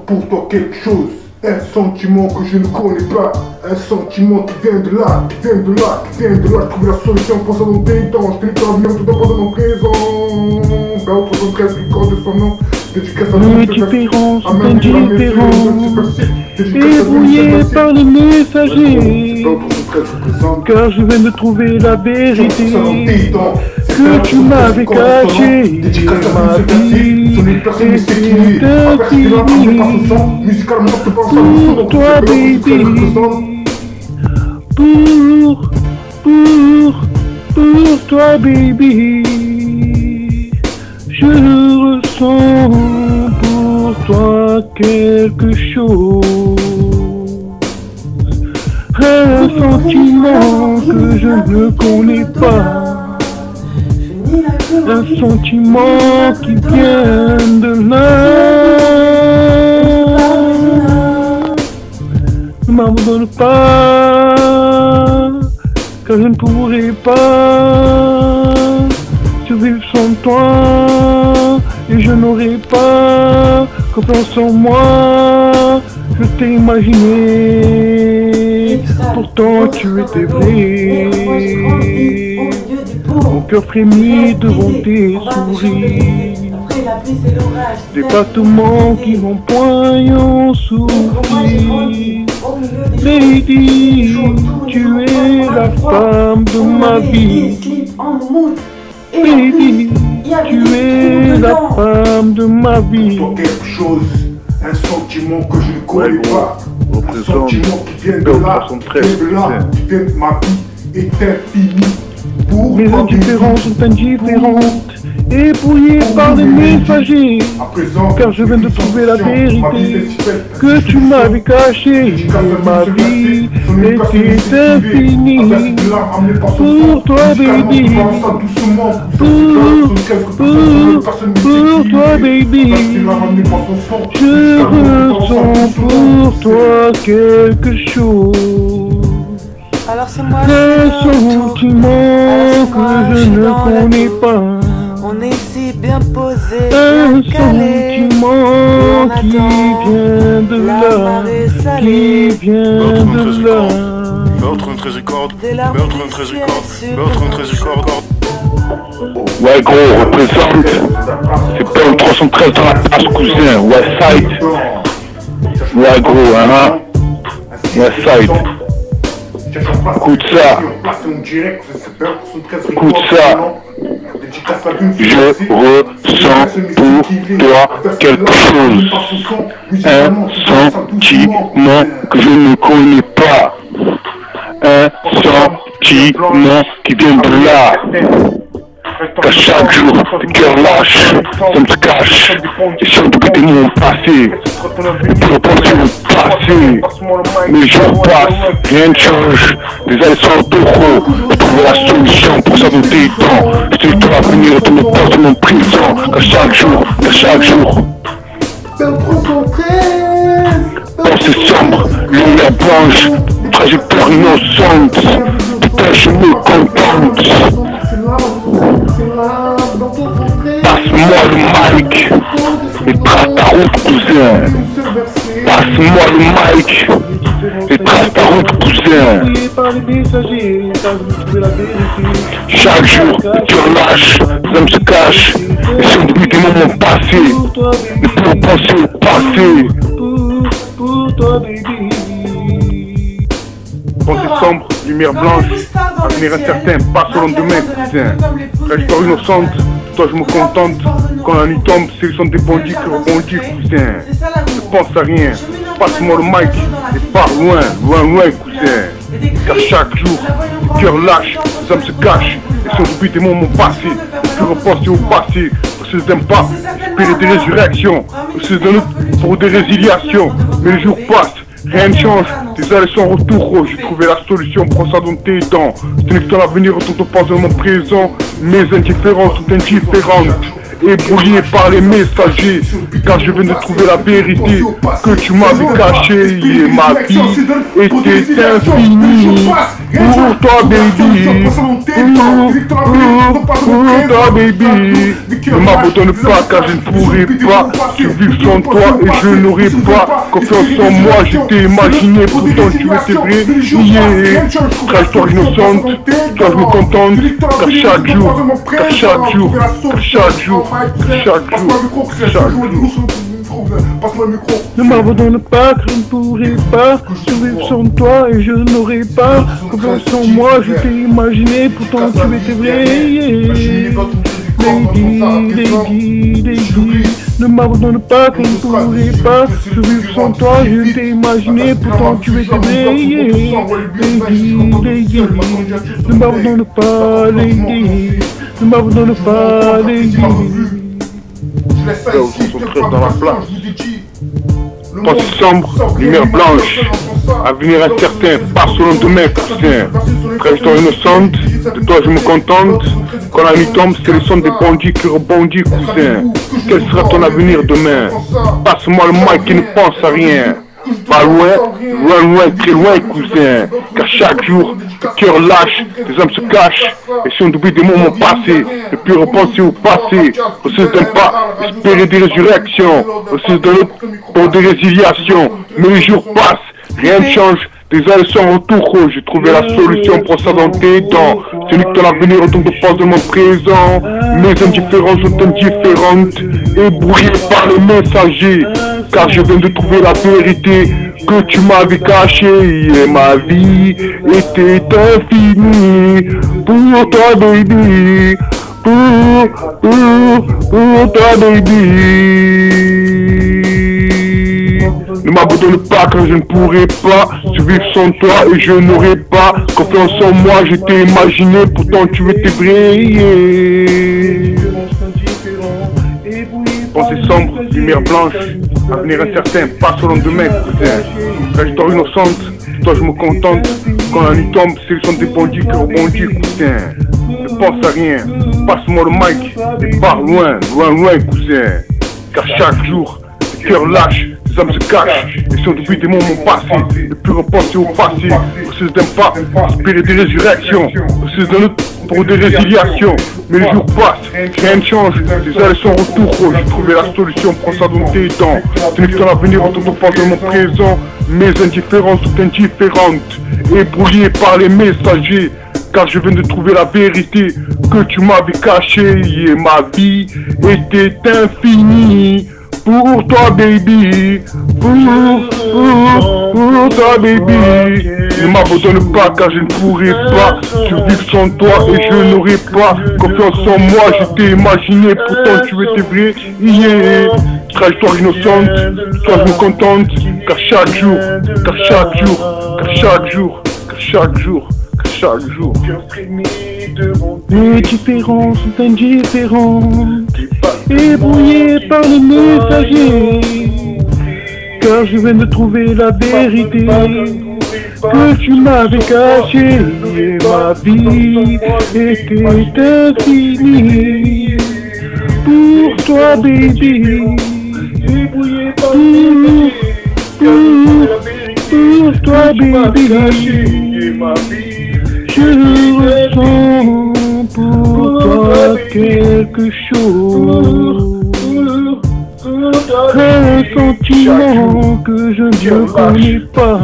Pour toi quelque chose, un sentiment que je ne connais pas, un sentiment qui vient de là, qui vient de là, qui vient de là. Trouver la solution pour ça dans tes temps, je te l'ai bien tout en pas dans mon présent. Béo 73, le corps de son nom, dédicace à les différences sont indifférentes, ébrouillées par les messagers, car je viens de trouver la vérité que tu m'avais cachée. Ma vie était infinie pour toi, baby. Pour toi, baby. Je ressens pour toi quelque chose, un sentiment que je ne connais pas, un sentiment qui vient de là. Ne m'abandonne pas, car je ne pourrai pas survivre sans toi, et je n'aurai pas confiance en moi. Je t'ai imaginé, pourtant tu étais vrai. Mon cœur frémit devant tes sourires, des battements qui m'empoignent souffrir. Lady, tu es la femme de ma vie. Baby, tu es la femme de ma vie. Pour quelque chose, un sentiment que je ne connais pas, un sentiment qui vient de là, qui vient de ma vie est infini. Mes indifférences sont indifférentes, ébrouillées par les messagers, car je viens de trouver la vérité que tu m'avais cachée. Ma vie était infinie pour toi, baby. Pour toi, baby. Je ressens pour toi quelque chose. Alors c'est moi un sentiment que je ne connais pas. On est si bien posé, Un bien calé. sentiment qui vient de là, qui vient de là. Meurtre, une 13 cordes, meurtre, une 13 cordes, meurtre, une 13 cordes. Ouais gros, représente. C'est pas le 313 dans la place, cousin. Westside. Ouais gros, hein. Westside. Écoute ça. Écoute ça. Je ressens pour toi quelque chose. Un sentiment que je ne connais pas. Un sentiment qui vient de là. Qu'à chaque jour, le cœur lâche, ça me cache. Et sur le côté de mon passé, pour penser au passé, les jours passent, rien ne change. Les années sont trop, je trouve la solution pour ça de tes temps. Je te dis l'avenir de mes portes de mon présent. Qu'à chaque jour, pensée sombre, lumière blanche, trajectoire innocente, peut-être je me contente. Passe-moi le mic et trace ta route, cousin. Passe-moi le mic et trace ta route, cousin. Chaque jour, tu relâches, les hommes se cachent, et si on oublie des moments passés, ne pouvons penser au passé. Pour toi, baby. Pensée sombre, lumière blanche, avenir incertain, pas sur le lendemain, cousin. Trajectoire innocente, toi je me contente. Quand la nuit tombe, c'est le son des bandits qui rebondit, cousin. Ne pense à rien, passe-moi le mic et pars loin, loin, loin, cousin. Car chaque jour, le cœur lâche, les hommes se cachent, et si on oublie des moments passés, on peut repenser au passé. Pour ceux qui n'aiment pas, espérer des résurrections, pour ceux qui donnent pour des résiliations, mais les jours passent. Rien ne change, tes allées sont retour, j'ai trouvé la solution, prends ça dans tes dents. Ce n'est que dans l'avenir, autant on pense dans mon présent, mes indifférences sont indifférentes, ébrouillé par les messagers, car je viens de trouver la vérité que tu m'avais cachée. Et ma vie était infinie pour toi, baby. Pour toi, baby. Ne m'abandonne pas, car je ne pourrai pas survivre sans toi et je n'aurai pas confiance en moi. Je t'ai imaginé, pourtant tu étais vrai. Trajectoire innocente, toi je me contente, car chaque jour, car chaque jour, car chaque jour, chaque jour, chaque jour. Ne m'abandonne pas, car je ne pourrai pas survivre sans toi et je n'aurai pas confiance en moi. Je t'ai imaginé, pourtant tu étais vrai. Lady, ne m'abandonne pas, car je ne pourrai pas survivre sans toi. Je t'ai imaginé, pourtant tu étais vrai. Lady, ne m'abandonne pas, Lady, ne m'abandonne pas, Lady. Dans la place. Pensée sombre, lumière blanche, avenir incertain, pas sur le demain, cousin. Trajectoire innocente, de toi je me contente. Quand la nuit tombe, c'est le son des bandits qui rebondit, cousin. Quel sera ton avenir demain? Passe-moi le mic qui ne pense à rien. Pas loin, loin, très loin, cousin. Car chaque jour, le cœur lâche, les hommes se cachent. Et si on oublie des moments passés, ne plus repenser au passé, on se donne pas espérer des résurrections, on se donne pour des résiliations. Mais les jours passent, rien ne change. Des ailes sont en retour, j'ai trouvé la solution pour ça dans tes dents. Celui que ton avenir retourne de face de mon présent. Mes indifférences sont indifférentes, ébrouillées par les messagers. Car je viens de trouver la vérité que tu m'avais cachée. Et ma vie était infinie pour toi, baby. Pour toi, baby. Ne m'abandonne pas, car je ne pourrai pas survivre sans toi et je n'aurai pas confiance en moi. Je t'ai imaginé, pourtant tu étais vrai. Pensée sombre, lumière blanche, avenir incertain, pas sur le lendemain, cousin. Trajectoire innocente, toi je me contente. Quand la nuit tombe, c'est le son des bandits qui rebondit, cousin. Ne pense à rien, passe-moi le mic et pars loin, loin, cousin. Car chaque jour, le cœur lâche, les hommes se cachent. Et si on oublie des moments passés, ne plus repenser au passé, on se donne pas espérer des résurrections, on se donne pour des résiliations. Mais les jours passent, rien ne change, les ailes sont en retour. J'ai trouvé la solution, prends ça dans tes dents. Ce n'est que ton avenir en te pas de mon présent. Mes indifférences sont indifférentes, ébrouillées par les messagers. Car je viens de trouver la vérité que tu m'avais cachée. Et ma vie était infinie pour toi, baby. Pour toi, baby. Ne m'abandonne pas, car je ne pourrai pas survivre sans toi et je n'aurai pas confiance en moi. Je t'ai imaginé, pourtant tu étais vrai. Trajectoire innocente, toi je me contente. Car chaque jour, car chaque jour, car chaque jour, car chaque jour, car chaque jour. Les différences sont indifférentes, ébrouillées par les messagers. Car je viens de trouver la vérité que tu m'avais cachée. Et ma vie était infinie pour toi, baby. Ébrouillée par les messagers. Pour toi, baby. Je ressens pour toi quelque chose. Un sentiment que je ne connais pas.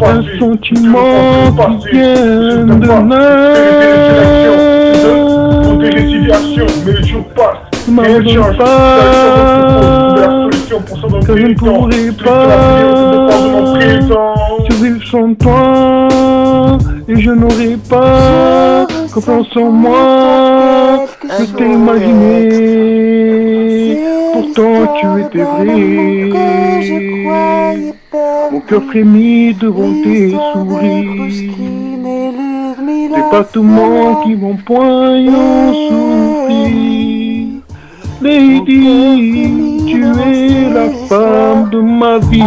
Un sentiment qui vient de là. Ne m'abandonne pas, que je ne pourrai pas survivre sans toi et je n'aurai pas confiance en moi. Je t'ai imaginé, pourtant tu étais vrai. Mon cœur frémit devant tes sourires. Les battements qui vont point et en souffrir. Lady, tu es la femme de ma vie.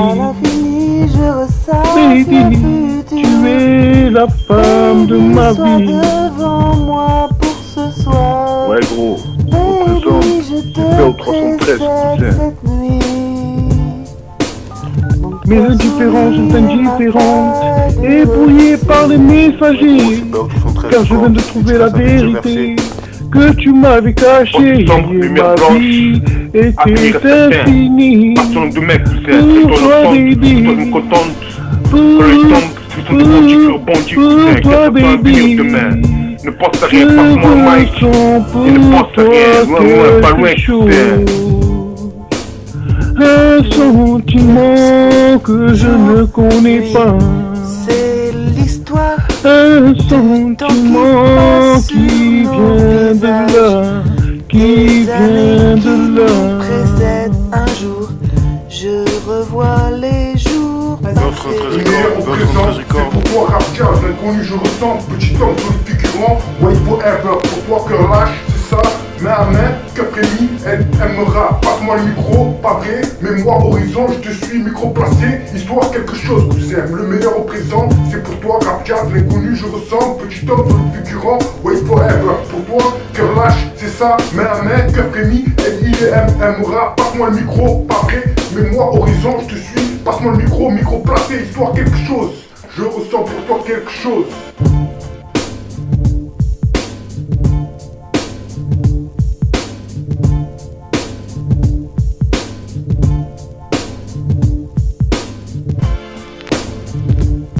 Lady, tu es la femme de ma vie. Ouais gros. sonne. Numéro 313, cousin. Mes indifférences sont indifférentes, ébrouillées par les messagers, car je viens de trouver la vérité que tu m'avais cachée. Ma vie était infinie. Passion de mec, cousin. Pour toi, baby. Toi, je me contente. Quand les tombes, ils sont de bandits, cousin. Toi, Qu'est-ce que tu baby. demain? Ne pense à rien, passe-moi le mic. Et ne pense à rien, loin, pas loin, cousin. Un sentiment que je ne connais pas. C'est l'histoire Un sentiment qui vient de là, qui vient de là. Précède un jour, je revois les jours Le meilleur au présent, c'est pour toi Raptia, l'inconnu je ressens, petit homme sur le figurant, wait forever, pour toi cœur lâche, c'est ça, main à main, cœur frémit, elle aimera, passe-moi le micro, pas vrai, mais moi horizon, je te suis, micro placé, histoire quelque chose cousin, le meilleur au présent, c'est pour toi Raptia, l'inconnu je ressens, petit homme sur le figurant, wait forever, pour toi cœur lâche, c'est ça, main à main, cœur frémit, elle aimera, passe-moi le micro, pas vrai, mais moi horizon, je te suis, passe-moi le micro, micro placé, histoire quelque chose. Je ressens pour toi quelque chose.